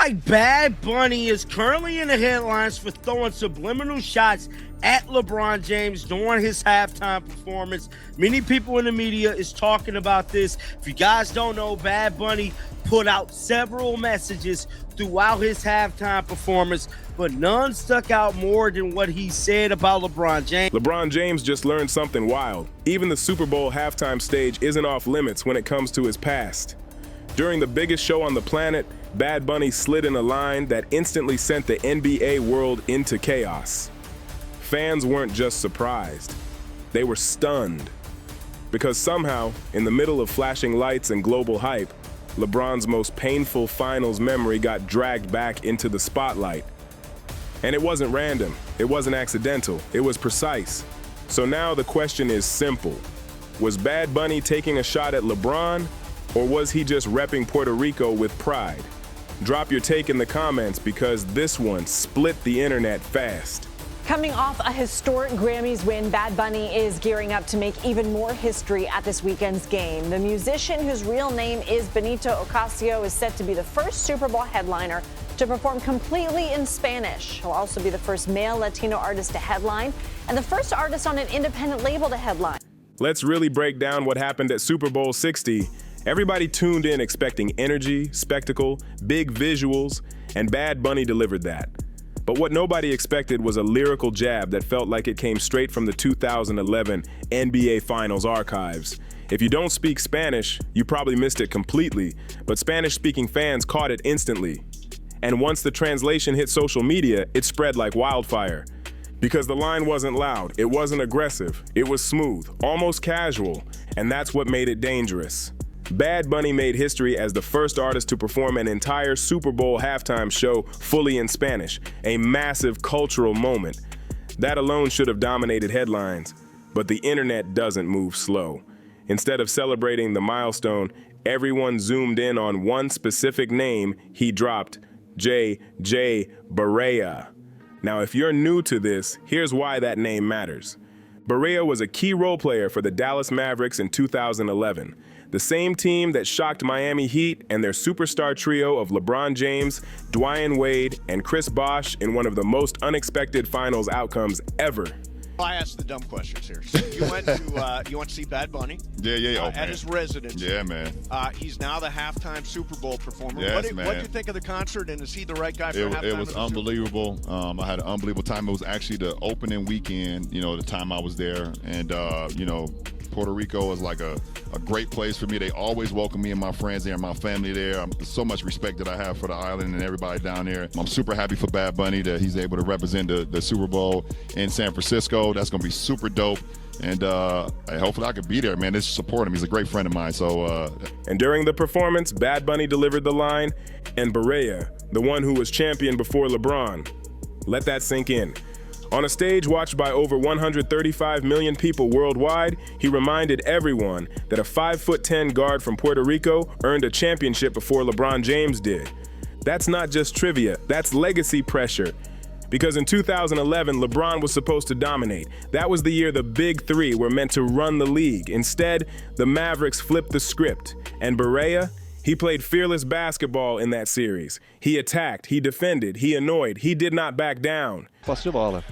like Bad Bunny is currently in the headlines for throwing subliminal shots at LeBron James during his halftime performance. Many people in the media is talking about this. If you guys don't know, Bad Bunny put out several messages throughout his halftime performance, but none stuck out more than what he said about LeBron James. LeBron James just learned something wild. Even the Super Bowl halftime stage isn't off limits when it comes to his past. During the biggest show on the planet, Bad Bunny slid in a line that instantly sent the NBA world into chaos. Fans weren't just surprised, they were stunned. Because somehow, in the middle of flashing lights and global hype, LeBron's most painful finals memory got dragged back into the spotlight. And it wasn't random, it wasn't accidental, it was precise. So now the question is simple. Was Bad Bunny taking a shot at LeBron, or was he just repping Puerto Rico with pride? Drop your take in the comments because this one split the internet fast. Coming off a historic Grammys win, Bad Bunny is gearing up to make even more history at this weekend's game. The musician, whose real name is Benito Ocasio, is set to be the first Super Bowl headliner to perform completely in Spanish. He'll also be the first male Latino artist to headline and the first artist on an independent label to headline. Let's really break down what happened at Super Bowl 60. Everybody tuned in expecting energy, spectacle, big visuals, and Bad Bunny delivered that. But what nobody expected was a lyrical jab that felt like it came straight from the 2011 NBA Finals archives. If you don't speak Spanish, you probably missed it completely, but Spanish-speaking fans caught it instantly. And once the translation hit social media, it spread like wildfire. Because the line wasn't loud, it wasn't aggressive, it was smooth, almost casual, and that's what made it dangerous. Bad Bunny made history as the first artist to perform an entire Super Bowl halftime show fully in Spanish, a massive cultural moment. That alone should have dominated headlines, but the internet doesn't move slow. Instead of celebrating the milestone, everyone zoomed in on one specific name he dropped, Barea. Now, if you're new to this, here's why that name matters. Barea was a key role player for the Dallas Mavericks in 2011. The same team that shocked Miami Heat and their superstar trio of LeBron James, Dwyane Wade, and Chris Bosh in one of the most unexpected finals outcomes ever. I asked the dumb questions here. So you went to see Bad Bunny. At his residence. Yeah, man. He's now the halftime Super Bowl performer. Yes, what did man. you think of the concert, and is he the right guy for halftime? It was unbelievable. I had an unbelievable time. It was actually the opening weekend, the time I was there. And, Puerto Rico is like a great place for me. They always welcome me and my friends there and my family there. So much respect that I have for the island and everybody down there. I'm super happy for Bad Bunny that he's able to represent the Super Bowl in San Francisco. That's going to be super dope. And hopefully I can be there, man. Just support him. He's a great friend of mine. And during the performance, Bad Bunny delivered the line, and Barea, the one who was champion before LeBron. Let that sink in. On a stage watched by over 135 million people worldwide, he reminded everyone that a 5'10" guard from Puerto Rico earned a championship before LeBron James did. That's not just trivia, that's legacy pressure. Because in 2011, LeBron was supposed to dominate. That was the year the Big Three were meant to run the league. Instead, the Mavericks flipped the script. And Barea, he played fearless basketball in that series. He attacked, he defended, he annoyed, he did not back down. Posse de bola.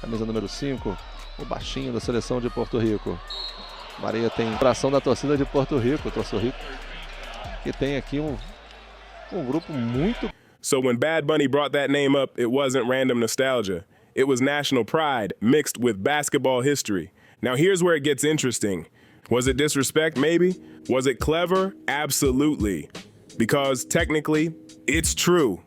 Camisa número 5, o baixinho da seleção de Porto Rico. Barea tem coração da torcida de Porto Rico, que tem aqui grupo muito. So when Bad Bunny brought that name up, it wasn't random nostalgia. It was national pride mixed with basketball history. Now here's where it gets interesting. Was it disrespect? Maybe. Was it clever? Absolutely. Because technically, it's true.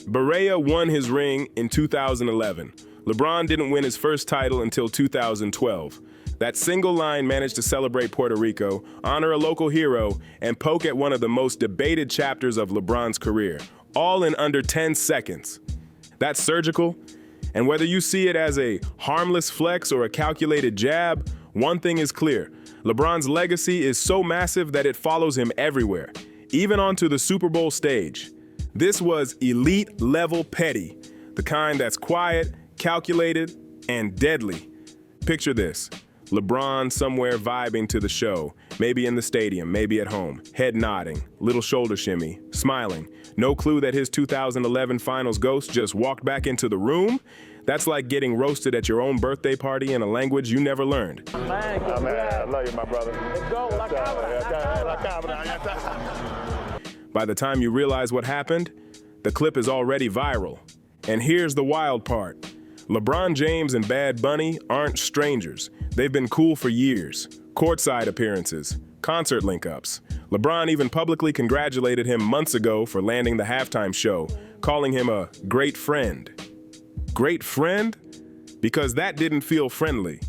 Barea won his ring in 2011. LeBron didn't win his first title until 2012. That single line managed to celebrate Puerto Rico, honor a local hero, and poke at one of the most debated chapters of LeBron's career, all in under 10 seconds. That's surgical, and whether you see it as a harmless flex or a calculated jab, one thing is clear. LeBron's legacy is so massive that it follows him everywhere, even onto the Super Bowl stage. This was elite-level petty, the kind that's quiet, calculated, and deadly. Picture this, LeBron somewhere vibing to the show, Maybe in the stadium, maybe at home, head nodding, little shoulder shimmy, smiling. No clue that his 2011 finals ghost just walked back into the room? That's like getting roasted at your own birthday party in a language you never learned. I love you, my brother. Let's go. By the time you realize what happened, the clip is already viral. And here's the wild part. LeBron James and Bad Bunny aren't strangers. They've been cool for years. Courtside appearances, concert link-ups. LeBron even publicly congratulated him months ago for landing the halftime show, calling him a great friend. Great friend? Because that didn't feel friendly.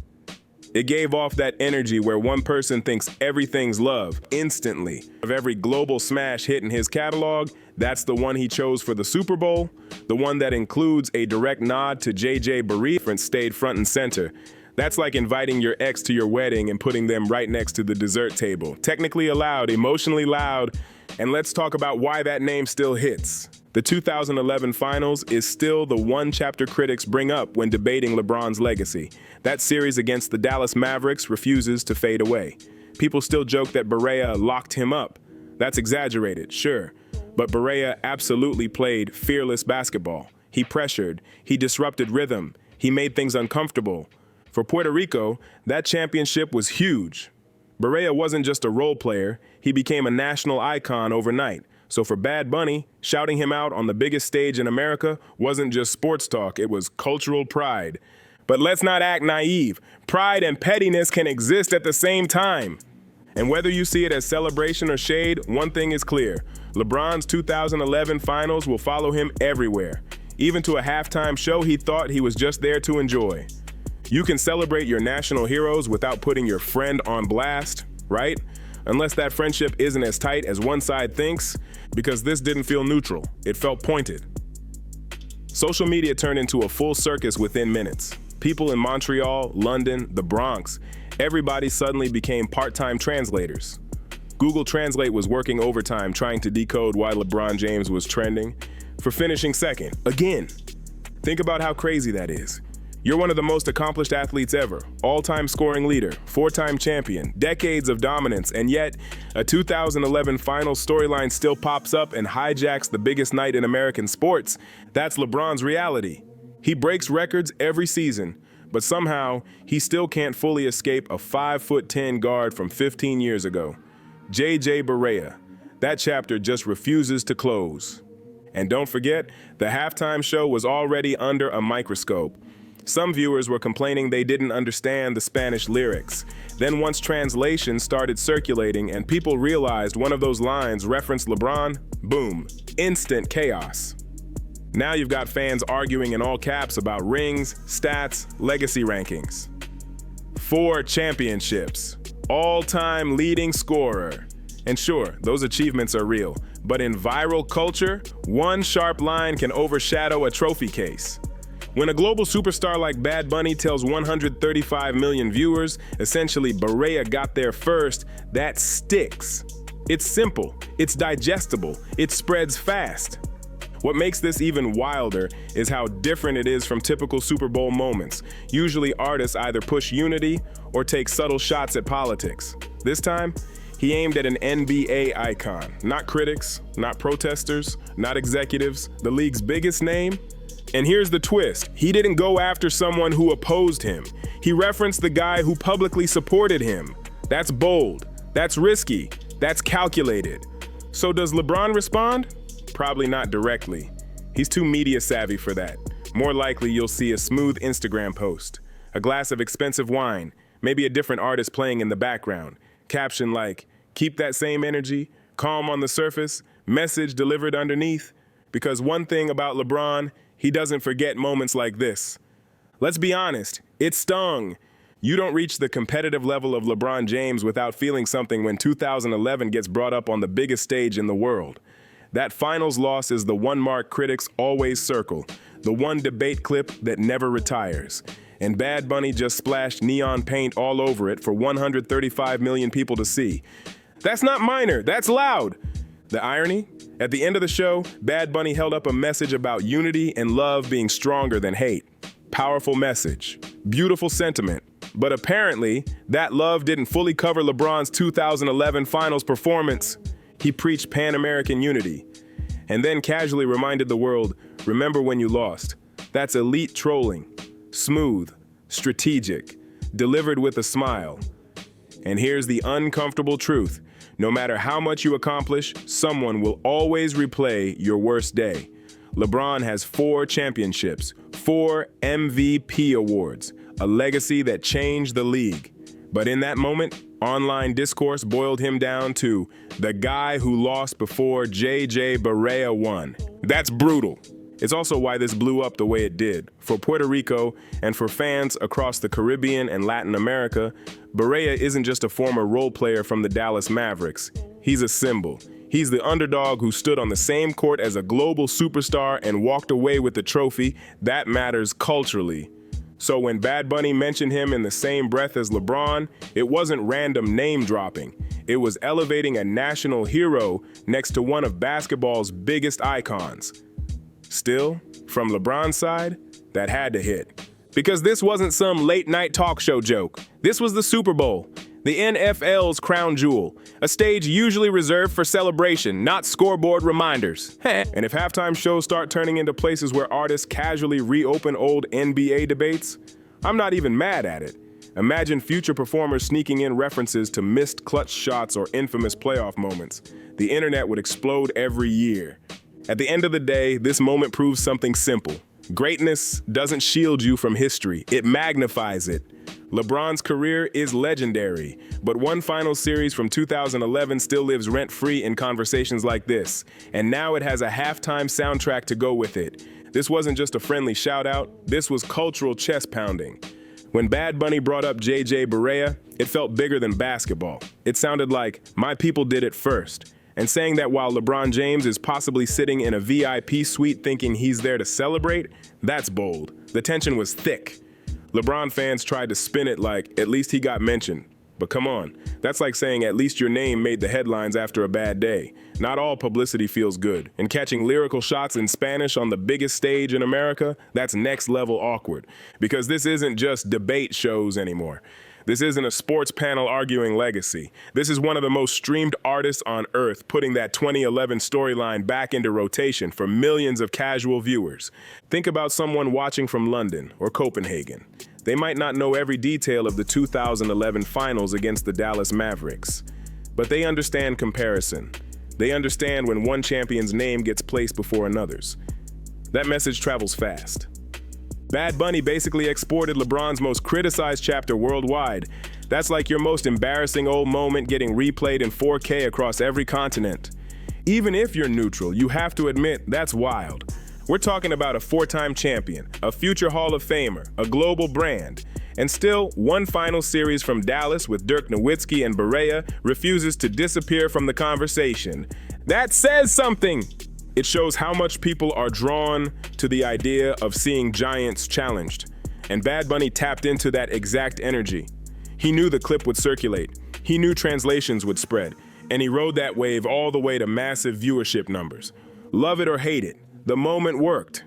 It gave off that energy where one person thinks everything's love instantly. Of every global smash hit in his catalog, that's the one he chose for the Super Bowl, the one that includes a direct nod to Barea stayed front and center. That's like inviting your ex to your wedding and putting them right next to the dessert table. Technically allowed, emotionally loud, and let's talk about why that name still hits. The 2011 Finals is still the one chapter critics bring up when debating LeBron's legacy. That series against the Dallas Mavericks refuses to fade away. People still joke that Barea locked him up. That's exaggerated, sure, but Barea absolutely played fearless basketball. He pressured, he disrupted rhythm, he made things uncomfortable. For Puerto Rico, that championship was huge. Barea wasn't just a role player, he became a national icon overnight. So for Bad Bunny, shouting him out on the biggest stage in America wasn't just sports talk, it was cultural pride. But let's not act naive. Pride and pettiness can exist at the same time. And whether you see it as celebration or shade, one thing is clear. LeBron's 2011 Finals will follow him everywhere. Even to a halftime show he thought he was just there to enjoy. You can celebrate your national heroes without putting your friend on blast, right? Unless that friendship isn't as tight as one side thinks, because this didn't feel neutral, it felt pointed. Social media turned into a full circus within minutes. People in Montreal, London, the Bronx, everybody suddenly became part-time translators. Google Translate was working overtime trying to decode why LeBron James was trending for finishing second, again. Think about how crazy that is. You're one of the most accomplished athletes ever, all-time scoring leader, four-time champion, decades of dominance, and yet a 2011 Finals storyline still pops up and hijacks the biggest night in American sports. That's LeBron's reality. He breaks records every season, but somehow he still can't fully escape a 5'10" guard from 15 years ago. Barea. That chapter just refuses to close. And don't forget, the halftime show was already under a microscope. Some viewers were complaining they didn't understand the Spanish lyrics. Then once translation started circulating and people realized one of those lines referenced LeBron, boom, instant chaos. Now you've got fans arguing in all caps about rings, stats, legacy rankings. 4 championships, all-time leading scorer. And sure, those achievements are real, but in viral culture, one sharp line can overshadow a trophy case. When a global superstar like Bad Bunny tells 135 million viewers, essentially Barea got there first, that sticks. It's simple, it's digestible, it spreads fast. What makes this even wilder is how different it is from typical Super Bowl moments. Usually artists either push unity or take subtle shots at politics. This time, he aimed at an NBA icon, not critics, not protesters, not executives, the league's biggest name. And here's the twist, he didn't go after someone who opposed him. He referenced the guy who publicly supported him. That's bold, that's risky, that's calculated. So does LeBron respond? Probably not directly. He's too media savvy for that. More likely you'll see a smooth Instagram post, a glass of expensive wine, maybe a different artist playing in the background. Caption like, keep that same energy, calm on the surface, message delivered underneath. Because one thing about LeBron, he doesn't forget moments like this. Let's be honest, it stung. You don't reach the competitive level of LeBron James without feeling something when 2011 gets brought up on the biggest stage in the world. That finals loss is the one mark critics always circle, the one debate clip that never retires. And Bad Bunny just splashed neon paint all over it for 135 million people to see. That's not minor, that's loud. The irony? At the end of the show, Bad Bunny held up a message about unity and love being stronger than hate. Powerful message, beautiful sentiment. But apparently, that love didn't fully cover LeBron's 2011 Finals performance. He preached Pan-American unity, and then casually reminded the world, remember when you lost. That's elite trolling. Smooth, strategic, delivered with a smile. And here's the uncomfortable truth. No matter how much you accomplish, someone will always replay your worst day. LeBron has 4 championships, 4 MVP awards, a legacy that changed the league. But in that moment, online discourse boiled him down to the guy who lost before J.J. Barea won. That's brutal. It's also why this blew up the way it did. For Puerto Rico and for fans across the Caribbean and Latin America, Barea isn't just a former role player from the Dallas Mavericks. He's a symbol. He's the underdog who stood on the same court as a global superstar and walked away with the trophy. That matters culturally. So when Bad Bunny mentioned him in the same breath as LeBron, it wasn't random name dropping. It was elevating a national hero next to one of basketball's biggest icons. Still, from LeBron's side, that had to hit. Because this wasn't some late-night talk show joke. This was the Super Bowl, the NFL's crown jewel, a stage usually reserved for celebration, not scoreboard reminders. And if halftime shows start turning into places where artists casually reopen old NBA debates, I'm not even mad at it. Imagine future performers sneaking in references to missed clutch shots or infamous playoff moments. The internet would explode every year. At the end of the day, this moment proves something simple. Greatness doesn't shield you from history, it magnifies it. LeBron's career is legendary, but one final series from 2011 still lives rent-free in conversations like this, and now it has a halftime soundtrack to go with it. This wasn't just a friendly shout-out, this was cultural chest pounding. When Bad Bunny brought up J.J. Barea, it felt bigger than basketball. It sounded like, my people did it first. And saying that while LeBron James is possibly sitting in a VIP suite thinking he's there to celebrate, that's bold. The tension was thick. LeBron fans tried to spin it like, at least he got mentioned. But come on, that's like saying at least your name made the headlines after a bad day. Not all publicity feels good. And catching lyrical shots in Spanish on the biggest stage in America, that's next level awkward. Because this isn't just debate shows anymore. This isn't a sports panel arguing legacy. This is one of the most streamed artists on earth, putting that 2011 storyline back into rotation for millions of casual viewers. Think about someone watching from London or Copenhagen. They might not know every detail of the 2011 finals against the Dallas Mavericks, but they understand comparison. They understand when one champion's name gets placed before another's. That message travels fast. Bad Bunny basically exported LeBron's most criticized chapter worldwide. That's like your most embarrassing old moment getting replayed in 4K across every continent. Even if you're neutral, you have to admit that's wild. We're talking about a 4-time champion, a future Hall of Famer, a global brand. And still, one final series from Dallas with Dirk Nowitzki and Barea refuses to disappear from the conversation. That says something! It shows how much people are drawn to the idea of seeing giants challenged. And Bad Bunny tapped into that exact energy. He knew the clip would circulate. He knew translations would spread. And he rode that wave all the way to massive viewership numbers. Love it or hate it, the moment worked.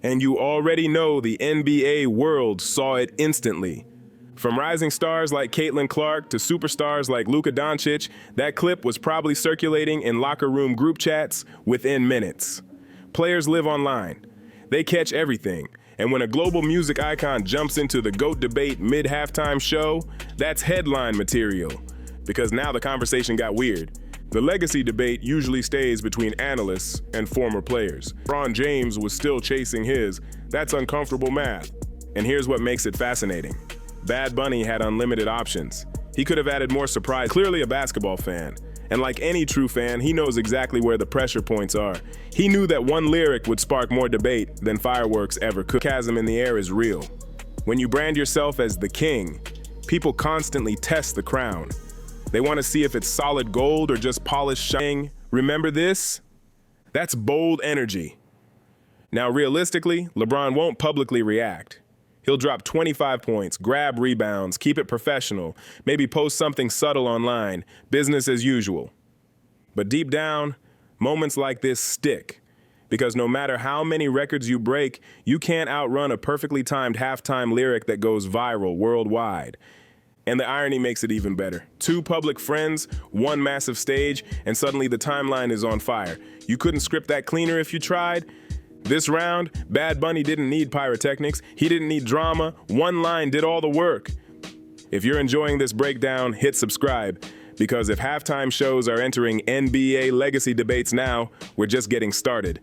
And you already know the NBA world saw it instantly. From rising stars like Caitlin Clark to superstars like Luka Doncic, that clip was probably circulating in locker room group chats within minutes. Players live online. They catch everything. And when a global music icon jumps into the GOAT debate mid-halftime show, that's headline material. Because now the conversation got weird. The legacy debate usually stays between analysts and former players. LeBron James was still chasing his. That's uncomfortable math. And here's what makes it fascinating. Bad Bunny had unlimited options. He could have added more surprise. Clearly a basketball fan. And like any true fan, he knows exactly where the pressure points are. He knew that one lyric would spark more debate than fireworks ever could. The chasm in the air is real. When you brand yourself as the king, people constantly test the crown. They want to see if it's solid gold or just polished shining. Remember this? That's bold energy. Now realistically, LeBron won't publicly react. He'll drop 25 points, grab rebounds, keep it professional, maybe post something subtle online, business as usual. But deep down, moments like this stick. Because no matter how many records you break, you can't outrun a perfectly timed halftime lyric that goes viral worldwide. And the irony makes it even better. 2 public friends, 1 massive stage, and suddenly the timeline is on fire. You couldn't script that cleaner if you tried. This round, Bad Bunny didn't need pyrotechnics. He didn't need drama. 1 line did all the work. If you're enjoying this breakdown, hit subscribe. Because if halftime shows are entering NBA legacy debates now, we're just getting started.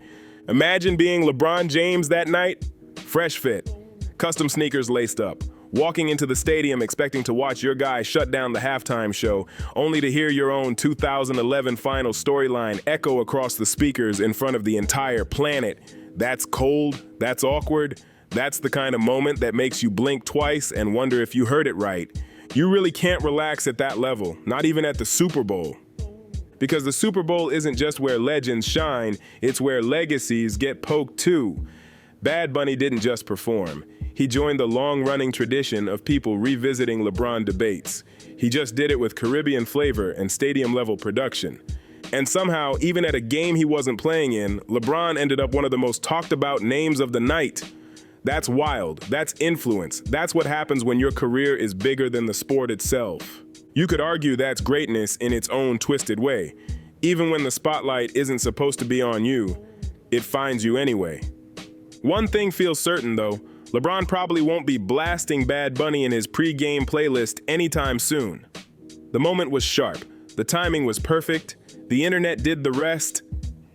Imagine being LeBron James that night. Fresh fit, custom sneakers laced up, walking into the stadium expecting to watch your guy shut down the halftime show, only to hear your own 2011 final storyline echo across the speakers in front of the entire planet. That's cold, that's awkward, that's the kind of moment that makes you blink twice and wonder if you heard it right. You really can't relax at that level, not even at the Super Bowl. Because the Super Bowl isn't just where legends shine, it's where legacies get poked too. Bad Bunny didn't just perform. He joined the long-running tradition of people revisiting LeBron debates. He just did it with Caribbean flavor and stadium-level production. And somehow, even at a game he wasn't playing in, LeBron ended up one of the most talked-about names of the night. That's wild. That's influence. That's what happens when your career is bigger than the sport itself. You could argue that's greatness in its own twisted way. Even when the spotlight isn't supposed to be on you, it finds you anyway. One thing feels certain, though. LeBron probably won't be blasting Bad Bunny in his pre-game playlist anytime soon. The moment was sharp. The timing was perfect. The internet did the rest.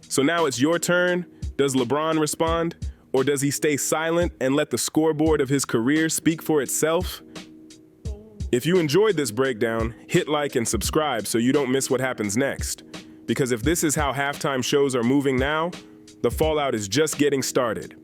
So now it's your turn. Does LeBron respond? Or does he stay silent and let the scoreboard of his career speak for itself? If you enjoyed this breakdown, hit like and subscribe so you don't miss what happens next. Because if this is how halftime shows are moving now, the fallout is just getting started.